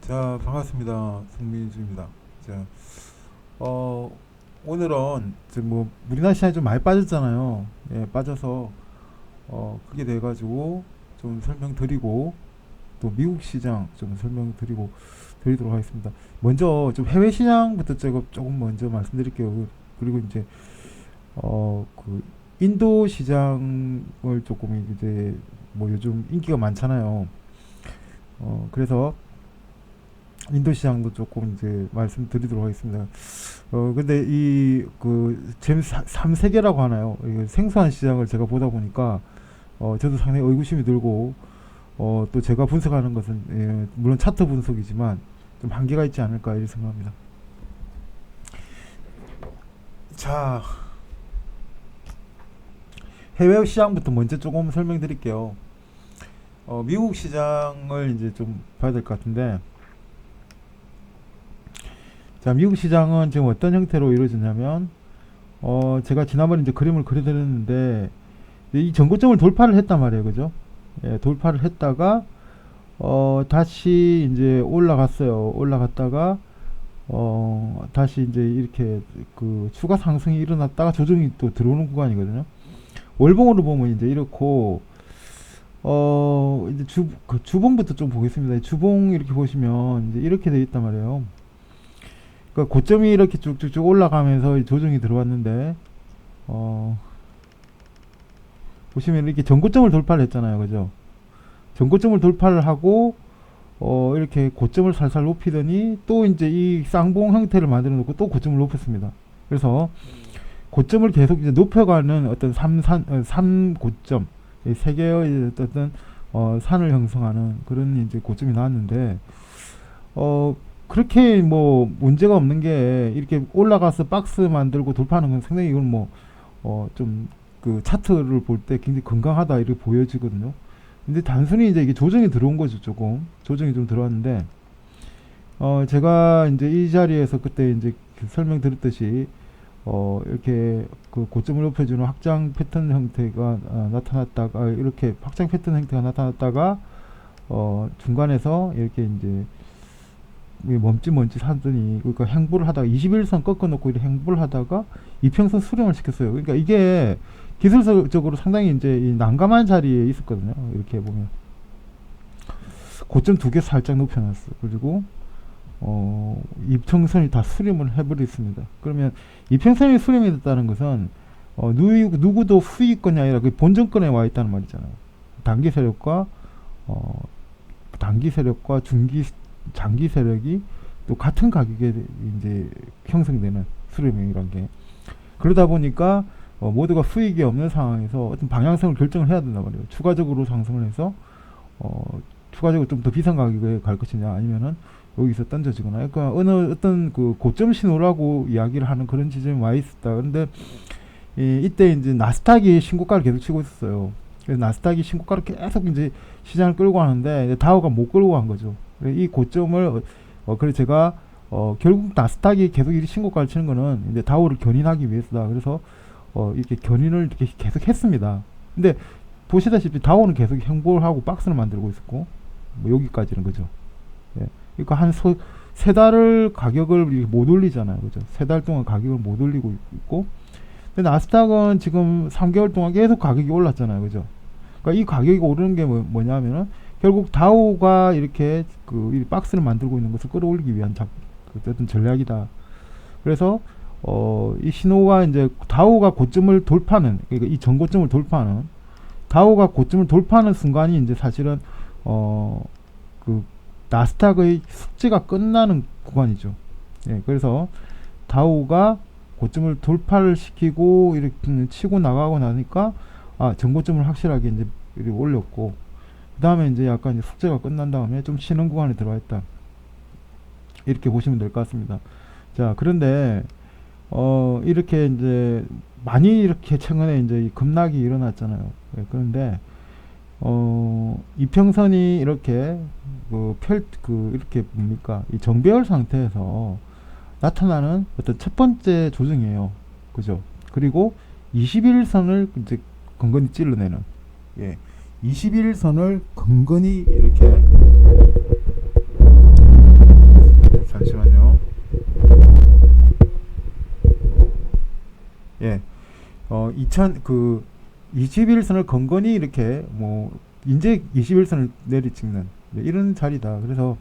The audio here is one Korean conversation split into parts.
자, 반갑습니다. 송민주입니다. 자, 오늘은 이제 뭐 우리나라 시장이 좀 많이 빠졌잖아요. 예, 빠져서 그게 돼가지고 좀 설명드리고 또 미국 시장 좀 설명드리고 드리도록 하겠습니다. 먼저 좀 해외 시장부터 제가 조금 먼저 말씀드릴게요. 그리고 이제 그 인도 시장을 조금 이제 뭐 요즘 인기가 많잖아요. 그래서 인도 시장도 조금 이제 말씀드리도록 하겠습니다. 근데 이 그 잼 3세계라고 하나요? 이 생소한 시장을 제가 보다 보니까 저도 상당히 의구심이 들고 또 제가 분석하는 것은 물론 차트 분석이지만 좀 한계가 있지 않을까 이렇게 생각합니다. 자, 해외 시장부터 먼저 조금 설명드릴게요. 미국 시장을 이제 좀 봐야 될 것 같은데, 자, 미국 시장은 지금 어떤 형태로 이루어졌냐면, 제가 지난번에 이제 그림을 그려드렸는데, 이 전고점을 돌파를 했단 말이에요, 그죠? 예, 돌파를 했다가, 다시 이제 올라갔어요. 올라갔다가, 다시 이제 이렇게 그 추가 상승이 일어났다가 조정이 또 들어오는 구간이거든요. 월봉으로 보면 이제 이렇고, 이제 그 주봉부터 좀 보겠습니다. 주봉 이렇게 보시면 이제 이렇게 돼 있단 말이에요. 그러니까 고점이 이렇게 쭉쭉쭉 올라가면서 조정이 들어왔는데 보시면 이렇게 전고점을 돌파를 했잖아요, 그죠? 전고점을 돌파를 하고 이렇게 고점을 살살 높이더니 또 이제 이 쌍봉 형태를 만들어 놓고 또 고점을 높였습니다. 그래서 고점을 계속 이제 높여가는 어떤 삼 고점, 이 세 개의 어떤 산을 형성하는 그런 이제 고점이 나왔는데 그렇게 뭐 문제가 없는 게 이렇게 올라가서 박스 만들고 돌파하는 건 상당히 이건 뭐 좀 그 차트를 볼 때 굉장히 건강하다 이렇게 보여지거든요. 근데 단순히 이제 이게 조정이 들어온 거죠. 조금 조정이 좀 들어왔는데 제가 이제 이 자리에서 그때 이제 설명드렸듯이 이렇게 그 고점을 높여주는 확장 패턴 형태가 나타났다가 이렇게 확장 패턴 형태가 나타났다가 중간에서 이렇게 이제 멈칫 하더니 그러니까 행보를 하다가 21선 꺾어놓고 이렇게 행보를 하다가 이평선 수렴을 시켰어요. 그러니까 이게 기술적으로 상당히 이제 이 난감한 자리에 있었거든요. 이렇게 보면 고점 두 개 살짝 높여놨어. 그리고 이평선이 다 수렴을 해버렸습니다. 그러면 이평선이 수렴이 됐다는 것은 누구도 후위권이 아니라 그 본전권에 와 있다는 말이잖아요. 단기 세력과 장기 세력이 또 같은 가격에 이제 형성되는 수렴이란 게 그러다 보니까 모두가 수익이 없는 상황에서 어떤 방향성을 결정을 해야 된단 말이에요. 추가적으로 상승을 해서 추가적으로 좀 더 비싼 가격에 갈 것이냐 아니면은 여기서 던져지거나 그러니까 어느 어떤 그 고점 신호라고 이야기를 하는 그런 지점에 와 있었다. 그런데 이때 이제 나스닥이 신고가를 계속 치고 있었어요. 그래서 나스닥이 신고가를 계속 이제 시장을 끌고 가는데 다우가 못 끌고 간 거죠. 이 고점을 그래서 제가 결국 나스닥이 계속 이 신고가를 치는 거는 이제 다우를 견인하기 위해서다. 그래서 이렇게 견인을 이렇게 계속 했습니다. 근데 보시다시피 다우는 계속 행보를 하고 박스를 만들고 있었고 뭐 여기까지는 그죠. 예. 그러니까 한 세 달을 가격을 못 올리잖아요, 그죠? 세 달 동안 가격을 못 올리고 있고, 근데 나스닥은 지금 3개월 동안 계속 가격이 올랐잖아요, 그죠? 그러니까 이 가격이 오르는 게 뭐냐면은 결국 다우가 이렇게 이 박스를 만들고 있는 것을 끌어올리기 위한 어떤 전략이다. 그래서 이 신호가 이제 다우가 고점을 돌파하는, 그러니까 이 전고점을 돌파하는 다우가 고점을 돌파하는 순간이 이제 사실은 그 나스닥의 숙제가 끝나는 구간이죠. 예, 그래서 다우가 고점을 돌파를 시키고 이렇게 치고 나가고 나니까 전고점을 확실하게 이제 이렇게 올렸고 그 다음에 이제 약간 이제 숙제가 끝난 다음에 좀 쉬는 구간에 들어와 있다. 이렇게 보시면 될 것 같습니다. 자, 그런데 이렇게 이제 많이 이렇게 최근에 이제 급락이 일어났잖아요. 예, 그런데 이평선이 이렇게 이렇게 뭡니까 이 정배열 상태에서 나타나는 어떤 첫 번째 조정이에요. 그죠? 그리고 21선을 이제 근근히 찔러내는, 예, 21선을 근근히 이렇게 그 21선을 건건히 이렇게 뭐 이제 21선을 내리찍는 이런 자리다. 그래서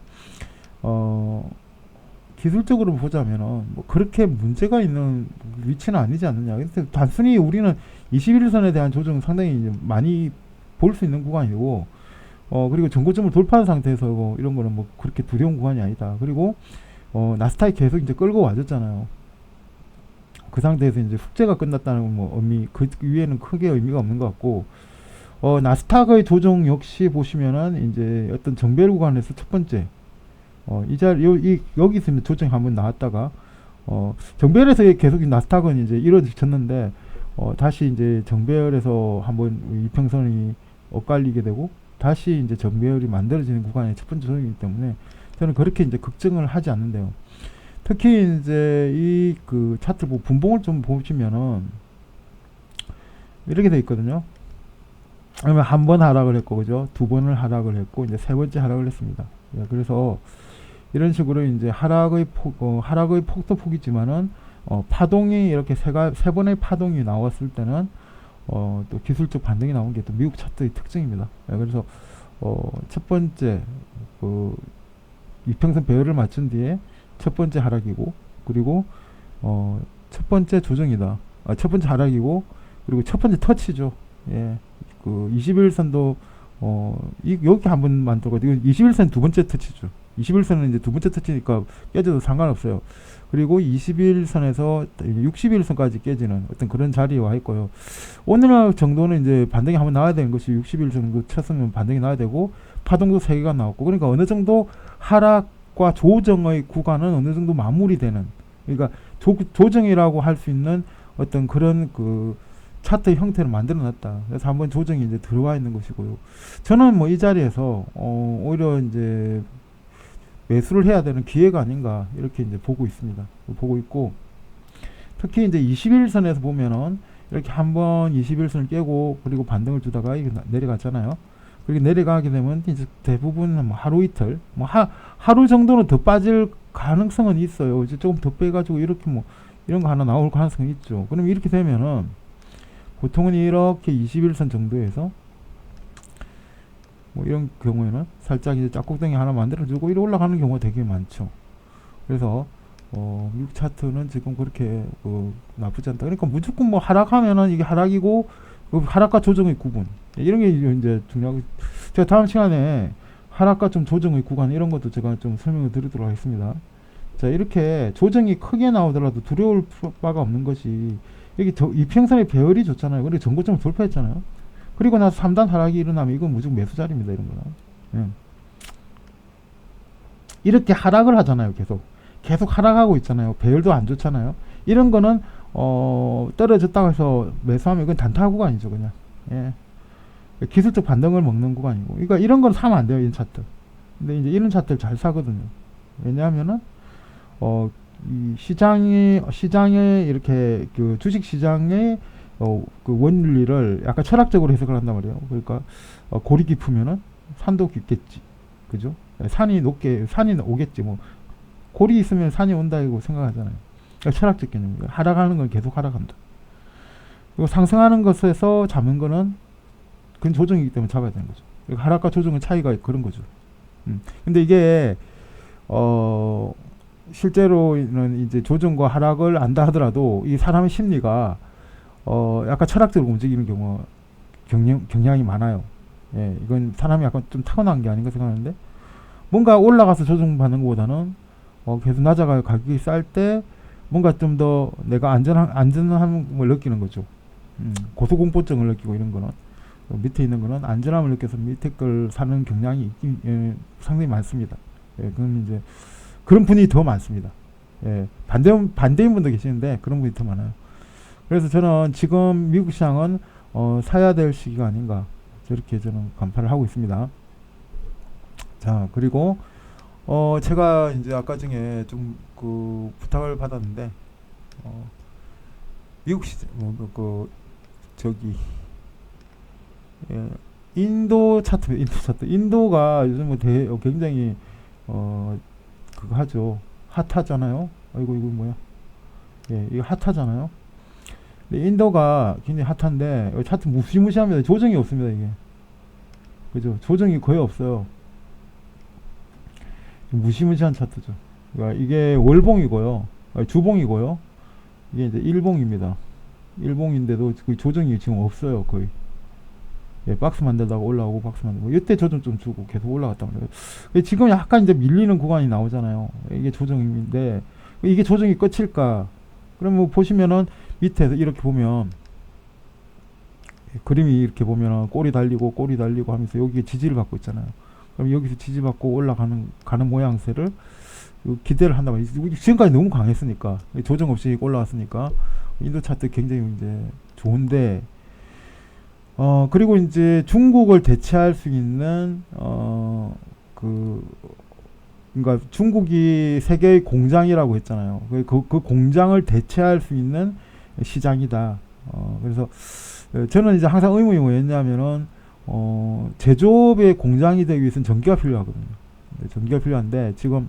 기술적으로 보자면은 뭐 그렇게 문제가 있는 위치는 아니지 않느냐. 근데 단순히 우리는 21선에 대한 조정은 상당히 이제 많이 볼 수 있는 구간이고, 그리고 전고점을 돌파한 상태에서 이런 거는 뭐 그렇게 두려운 구간이 아니다. 그리고 나스닥이 계속 이제 끌고 와줬잖아요. 그 상태에서 이제 숙제가 끝났다는 뭐 의미, 그 위에는 크게 의미가 없는 것 같고, 나스닥의 조정 역시 보시면은 이제 어떤 정배열 구간에서 첫 번째, 여기 있으면 조정이 한번 나왔다가, 정배열에서 계속 나스닥은 이제 이루어졌는데, 다시 이제 정배열에서 한번 이평선이 엇갈리게 되고, 다시 이제 정배열이 만들어지는 구간이 첫 번째 조정이기 때문에, 저는 그렇게 이제 걱정을 하지 않는데요. 특히 이제 이 그 차트 분봉을 좀 보시면은, 이렇게 돼 있거든요. 그러면 한 번 하락을 했고, 그죠? 두 번을 하락을 했고, 이제 세 번째 하락을 했습니다. 그래서 이런 식으로 이제 하락의 폭도폭이지만은 파동이 이렇게 세 번의 파동이 나왔을 때는 또 기술적 반등이 나온 게 또 미국 차트의 특징입니다. 그래서 첫 번째 그 이평선 배열을 맞춘 뒤에 첫 번째 하락이고, 그리고 첫 번째 조정이다. 첫 번째 하락이고, 그리고 첫 번째 터치죠. 예. 그 21선도 여기 한번 만들고, 이건 21선 두 번째 터치죠. 21선은 이제 두 번째 터치니까 깨져도 상관없어요. 그리고 21선에서 61선까지 깨지는 어떤 그런 자리에 와 있고요. 오늘 정도는 이제 반등이 한번 나와야 되는 것이 61선 정도 쳤으면 반등이 나와야 되고, 파동도 3개가 나왔고, 그러니까 어느 정도 하락과 조정의 구간은 어느 정도 마무리되는, 그러니까 조정이라고 할 수 있는 어떤 그런 그 차트의 형태를 만들어 놨다. 그래서 한번 조정이 이제 들어와 있는 것이고요. 저는 뭐 이 자리에서 오히려 이제 매수를 해야 되는 기회가 아닌가, 이렇게 이제 보고 있습니다. 보고 있고, 특히 이제 21선에서 보면은 이렇게 한번 21선을 깨고, 그리고 반등을 주다가 이게 내려갔잖아요. 그렇게 내려가게 되면 이제 대부분 뭐 하루 이틀, 뭐 하루 정도는 더 빠질 가능성은 있어요. 이제 조금 더 빼가지고 이렇게 뭐 이런 거 하나 나올 가능성이 있죠. 그럼 이렇게 되면은 보통은 이렇게 21선 정도에서 뭐 이런 경우에는 살짝 이제 짝꿍덩이 하나 만들어주고 이렇게 올라가는 경우가 되게 많죠. 그래서 미국 차트는 지금 그렇게 나쁘지 않다. 그러니까 무조건 뭐 하락하면은 이게 하락이고, 하락과 조정의 구분, 이런 게 이제 중요하고, 제가 다음 시간에 하락과 좀 조정의 구간 이런 것도 제가 좀 설명을 드리도록 하겠습니다. 자, 이렇게 조정이 크게 나오더라도 두려울 바가 없는 것이, 여기 이평선의 배열이 좋잖아요. 그리고 전고점을 돌파했잖아요. 그리고 나서 3단 하락이 일어나면 이건 무조건 매수 자리입니다. 이런 거는. 예. 이렇게 하락을 하잖아요. 계속 하락하고 있잖아요. 배열도 안 좋잖아요. 이런 거는 떨어졌다고 해서 매수하면 이건 단타 구간이죠. 그냥. 예. 기술적 반등을 먹는 구간이고, 그러니까 이런 건 사면 안 돼요. 이 차트. 근데 이제 이런 차트를 잘 사거든요. 왜냐하면은 이 시장에 이렇게 그 주식 시장의 그 원리를 약간 철학적으로 해석을 한단 말이에요. 그러니까 골이 깊으면은 산도 깊겠지, 그죠? 산이 오겠지. 뭐 골이 있으면 산이 온다고 생각하잖아요. 그러니까 철학적 개념이에요. 하락하는 건 계속 하락한다. 그리고 상승하는 것에서 잡는 거는 그건 조정이기 때문에 잡아야 되는 거죠. 그러니까 하락과 조정의 차이가 그런 거죠. 근데 이게 실제로는 이제 조정과 하락을 안다 하더라도 이 사람의 심리가 약간 철학적으로 움직이는 경우가 경향이 많아요. 예, 이건 사람이 약간 좀 타고난 게 아닌가 생각하는데, 뭔가 올라가서 조정받는 것보다는 계속 낮아가 가격이 쌀 때 뭔가 좀 더 내가 안전함을 느끼는 거죠. 고소공포증을 느끼고, 이런 거는 밑에 있는 거는 안전함을 느껴서 밑에 걸 사는 경향이 상당히 많습니다. 예, 그건 이제 그런 분이 더 많습니다. 예, 반대인 분도 계시는데 그런 분이 더 많아요. 그래서 저는 지금 미국 시장은 사야 될 시기가 아닌가, 저렇게 저는 간파를 하고 있습니다. 자, 그리고 제가 이제 아까 중에 좀 그 부탁을 받았는데, 미국 시장 예, 인도 차트. 인도가 요즘 뭐 굉장히 그거 하죠. 핫하잖아요. 아이고, 이거 뭐야? 예, 이거 핫하잖아요. 근데 인도가 굉장히 핫한데 차트 무시무시합니다. 조정이 없습니다. 이게 그죠? 조정이 거의 없어요. 무시무시한 차트죠. 그러니까 이게 월봉이고요, 주봉이고요. 이게 이제 일봉입니다. 일봉인데도 그 조정이 지금 없어요. 거의. 예, 박스 만들다가 올라오고 박스 만들고 이때 조정 좀 주고 계속 올라갔단 말이에요. 지금 약간 이제 밀리는 구간이 나오잖아요. 이게 조정인데 이게 조정이 끝일까? 그러면 뭐 보시면은 밑에서 이렇게 보면 그림이 이렇게 보면은 꼬리 달리고 꼬리 달리고 하면서 여기에 지지를 받고 있잖아요. 그럼 여기서 지지받고 올라가는 모양새를 기대를 한단 말이에요. 지금까지 너무 강했으니까 조정 없이 올라왔으니까 인도 차트 굉장히 이제 좋은데 그리고 이제 중국을 대체할 수 있는 그러니까 중국이 세계의 공장이라고 했잖아요. 그 공장을 대체할 수 있는 시장이다. 그래서 저는 이제 항상 의문이 뭐였냐면은 제조업의 공장이 되기 위해서는 전기가 필요하거든요. 전기가 필요한데 지금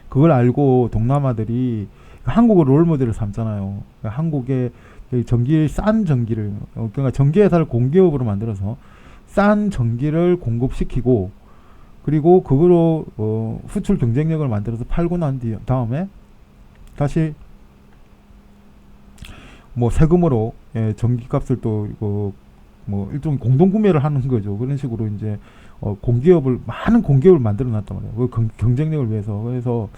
그걸 알고 동남아들이 한국을 롤모델을 삼잖아요. 한국의 싼 전기를 그러니까 전기회사를 공기업으로 만들어서 싼 전기를 공급시키고 그리고 그거로 수출 경쟁력을 만들어서 팔고 난 다음에 다시 뭐 세금으로 전기값을 또 뭐 일종의 공동 구매를 하는 거죠. 그런 식으로 이제 많은 공기업을 만들어 놨단 말이에요. 경쟁력을 위해서. 그래서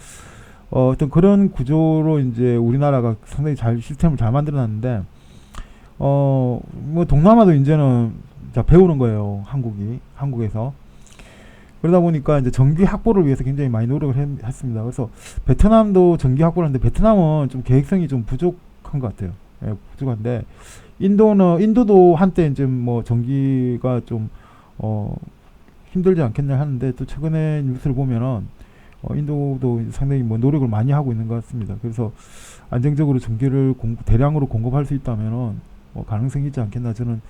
어떤 그런 구조로 이제 우리나라가 상당히 시스템을 잘 만들어 놨는데 뭐 동남아도 이제는 배우는 거예요. 한국에서. 그러다 보니까 이제 전기 확보를 위해서 굉장히 많이 노력을 했습니다. 그래서 베트남도 전기 확보를 하는데 베트남은 좀 계획성이 좀 부족한 것 같아요. 예, 부족한데 인도도 한때 이제 뭐 전기가 좀 힘들지 않겠냐 하는데 또 최근에 뉴스를 보면은 인도도 상당히 뭐 노력을 많이 하고 있는 것 같습니다. 그래서 안정적으로 전기를 대량으로 공급할 수 있다면은 가능성이 있지 않겠나 저는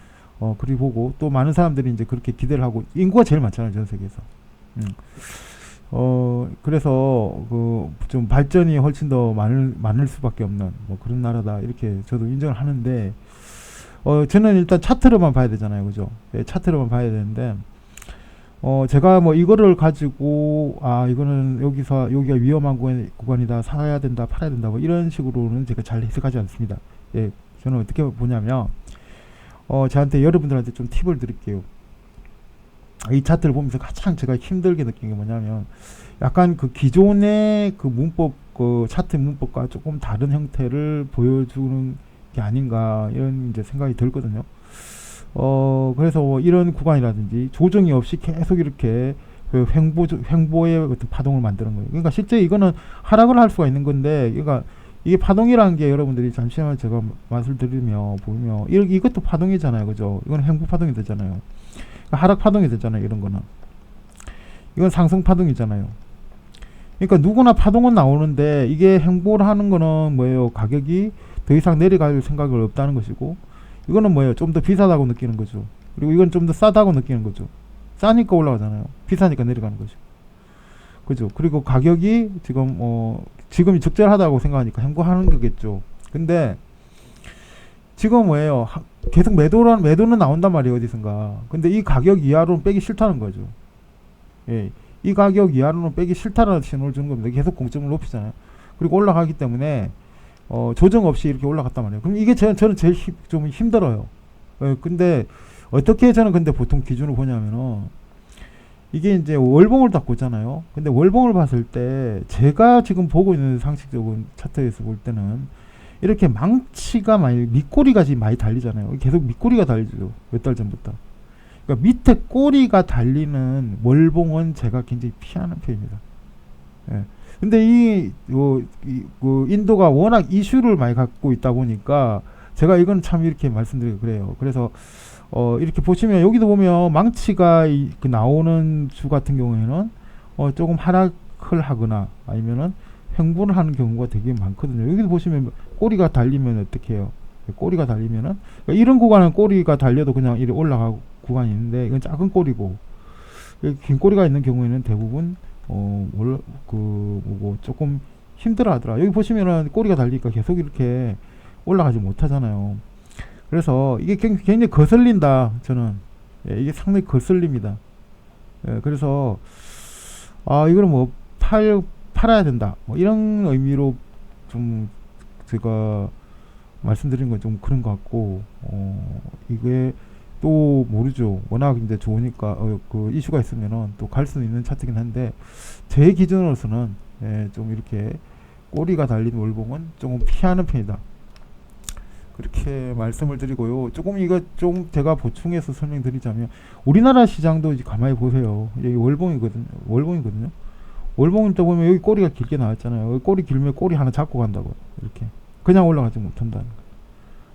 그리 보고 또 많은 사람들이 이제 그렇게 기대를 하고 인구가 제일 많잖아요 전 세계에서. 그래서 좀 발전이 훨씬 더 많을 수밖에 없는 뭐 그런 나라다 이렇게 저도 인정을 하는데 저는 일단 차트로만 봐야 되잖아요, 그죠? 예, 차트로만 봐야 되는데 제가 뭐 이거를 가지고 이거는 여기가 위험한 구간이다, 사야 된다, 팔아야 된다 뭐 이런 식으로는 제가 잘 해석하지 않습니다. 예, 저는 어떻게 보냐면 저한테 여러분들한테 좀 팁을 드릴게요. 이 차트를 보면서 가장 제가 힘들게 느낀 게 뭐냐면 약간 그 기존의 그 문법 차트 문법과 조금 다른 형태를 보여주는 게 아닌가 이런 이제 생각이 들거든요. 그래서 뭐 이런 구간이라든지 조정이 없이 계속 이렇게 그 횡보의 어떤 파동을 만드는 거예요. 그러니까 실제 이거는 하락을 할 수가 있는 건데, 그러니까 이게 파동이라는 게 여러분들이 잠시만 제가 맛을 들으며 보면 이것도 파동이잖아요, 그죠? 이건 횡보 파동이 되잖아요. 그러니까 하락 파동이 되잖아요, 이런 거는. 이건 상승 파동이잖아요. 그러니까 누구나 파동은 나오는데 이게 횡보를 하는 거는 뭐예요? 가격이 더 이상 내려갈 생각이 없다는 것이고, 이거는 뭐예요? 좀 더 비싸다고 느끼는 거죠. 그리고 이건 좀 더 싸다고 느끼는 거죠. 싸니까 올라가잖아요. 비싸니까 내려가는 거죠. 그죠? 그리고 가격이 지금이 적절하다고 생각하니까 횡보하는 거겠죠. 근데 지금 뭐예요? 계속 매도는 나온단 말이에요, 어디선가. 근데 이 가격 이하로는 빼기 싫다는 거죠. 예, 이 가격 이하로는 빼기 싫다는 신호를 주는 겁니다. 계속 공점을 높이잖아요. 그리고 올라가기 때문에 조정 없이 이렇게 올라갔단 말이에요. 그럼 이게 저는 제일 좀 힘들어요. 근데 어떻게 저는 근데 보통 기준을 보냐면은 이게 이제 월봉을 딱 보잖아요. 근데 월봉을 봤을 때 제가 지금 보고 있는 상식적인 차트에서 볼 때는 이렇게 망치가 밑꼬리가 지금 많이 달리잖아요. 계속 밑꼬리가 달리죠. 몇 달 전부터. 그러니까 밑에 꼬리가 달리는 월봉은 제가 굉장히 피하는 편입니다. 예. 근데 인도가 워낙 이슈를 많이 갖고 있다 보니까 제가 이건 참 이렇게 말씀드리고 그래요. 그래서 이렇게 보시면 여기도 보면 망치가 나오는 주 같은 경우에는 조금 하락을 하거나 아니면은 횡보를 하는 경우가 되게 많거든요. 여기도 보시면 꼬리가 달리면 어떻게 해요? 꼬리가 달리면은 그러니까 이런 구간은 꼬리가 달려도 그냥 이렇게 올라가고 구간이 있는데 이건 작은 꼬리고 긴 꼬리가 있는 경우에는 대부분 조금 힘들어 하더라. 여기 보시면은 꼬리가 달리니까 계속 이렇게 올라가지 못하잖아요. 그래서 이게 굉장히 거슬린다. 저는 이게 상당히 거슬립니다. 그래서 이거는 뭐 팔아야 된다. 뭐 이런 의미로 좀 제가 말씀드린 건 좀 그런 것 같고, 이게 또 모르죠. 워낙 이제 좋으니까 그 이슈가 있으면은 또 갈 수는 있는 차트긴 한데 제 기준으로서는 좀 이렇게 꼬리가 달린 월봉은 조금 피하는 편이다. 그렇게 말씀을 드리고요. 조금 이거 좀 제가 보충해서 설명드리자면 우리나라 시장도 이제 가만히 보세요. 여기 월봉이거든요. 월봉을 또 보면 여기 꼬리가 길게 나왔잖아요. 여기 꼬리 길면 꼬리 하나 잡고 간다고요. 이렇게 그냥 올라가지 못한다는 거예요.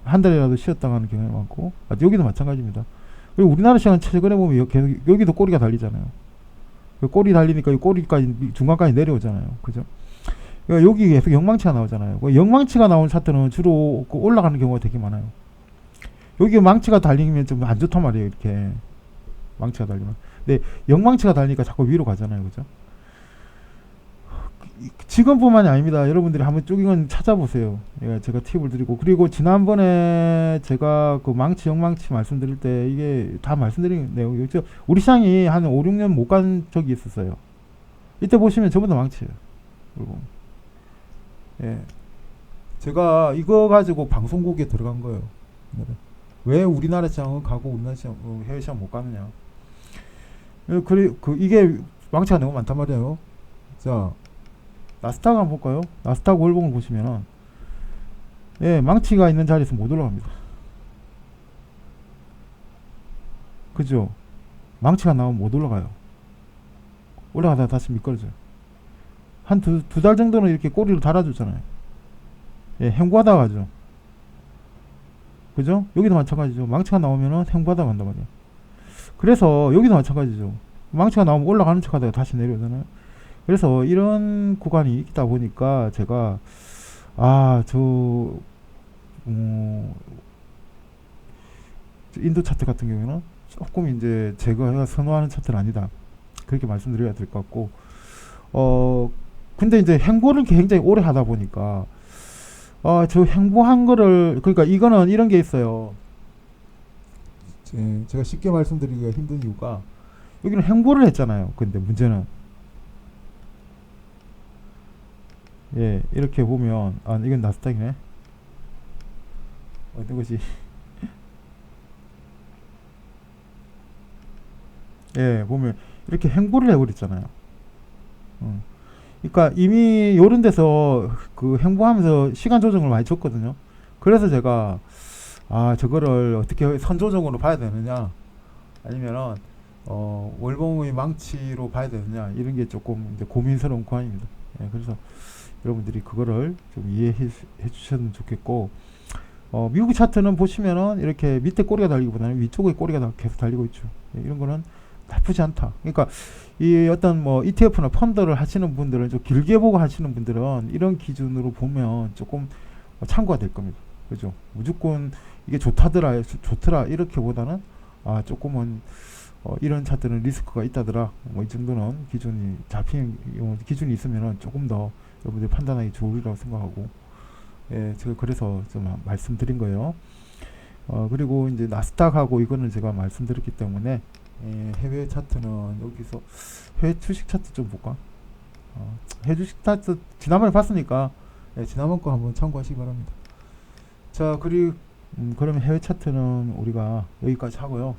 한 달이라도 쉬었다 가는 경우가 많고, 여기도 마찬가지입니다. 그리고 우리나라 시장 최근에 보면 계속 여기도 꼬리가 달리잖아요. 그 꼬리 달리니까 이 꼬리까지 중간까지 내려오잖아요. 그죠? 그러니까 여기 계속 영망치가 나오잖아요. 그 영망치가 나온 차트는 주로 그 올라가는 경우가 되게 많아요. 여기 망치가 달리면 좀 안 좋단 말이에요. 이렇게 망치가 달리면. 근데 영망치가 달리니까 자꾸 위로 가잖아요. 그죠? 지금뿐만이 아닙니다. 여러분들이 한번 쭉 찾아보세요. 제가 팁을 드리고, 그리고 지난번에 제가 그 망치 영망치 말씀드릴 때 이게 다 말씀드린 내용이죠. 우리 시장이 한 5, 6년 못 간 적이 있었어요. 이때 보시면 전부 다 망치예요. 그리고 제가 이거 가지고 방송국에 들어간 거예요. 왜 우리나라 시장은 가고 우리나라 시장, 해외 시장 못 가느냐. 이게 망치가 너무 많단 말이에요. 자, 나스닥 한번 볼까요? 나스닥 월봉을 보시면은 망치가 있는 자리에서 못 올라갑니다. 그죠? 망치가 나오면 못 올라가요. 올라가다가 다시 미끄러져요. 한 두 달 정도는 이렇게 꼬리를 달아주잖아요. 행보하다 가죠. 그죠? 여기도 마찬가지죠. 망치가 나오면은 행보하다 간단 말이에요. 그래서 여기도 마찬가지죠. 망치가 나오면 올라가는 척 하다가 다시 내려오잖아요. 그래서 이런 구간이 있다 보니까 제가 인도 차트 같은 경우에는 조금 이제 제가 선호하는 차트는 아니다. 그렇게 말씀드려야 될 것 같고, 근데 이제 행보를 굉장히 오래 하다 보니까 저 행보한 거를, 그러니까 이거는 이런 게 있어요. 제가 쉽게 말씀드리기가 힘든 이유가 여기는 행보를 했잖아요. 근데 문제는 이렇게 보면 이건 나스닥이네. 어떤 것이 보면 이렇게 행보를 해버렸잖아요. 그러니까 이미 요런 데서 그 행보하면서 시간 조정을 많이 줬거든요. 그래서 제가 저거를 어떻게 선조정으로 봐야 되느냐, 아니면은 월봉의 망치로 봐야 되느냐, 이런 게 조금 이제 고민스러운 구간입니다. 그래서 여러분들이 그거를 좀 이해해 주셨으면 좋겠고, 미국 차트는 보시면은 이렇게 밑에 꼬리가 달리기보다는 위쪽에 꼬리가 계속 달리고 있죠. 이런 거는 나쁘지 않다. 그러니까 이 어떤 뭐 ETF나 펀드를 하시는 분들은, 좀 길게 보고 하시는 분들은 이런 기준으로 보면 조금 참고가 될 겁니다. 그죠? 무조건 이게 좋더라 이렇게 보다는 조금은 이런 차트는 리스크가 있다더라, 뭐 이 정도는 기준이 잡힌 기준이 있으면은 조금 더 여러분들 판단하기 좋으리라고 생각하고, 제가 그래서 좀 말씀드린 거예요. 그리고 이제 나스닥하고 이거는 제가 말씀드렸기 때문에, 해외 차트는 여기서 해외 주식 차트 좀 볼까? 해외 주식 차트 지난번에 봤으니까 지난번 거 한번 참고하시기 바랍니다. 자, 그러면 해외 차트는 우리가 여기까지 하고요.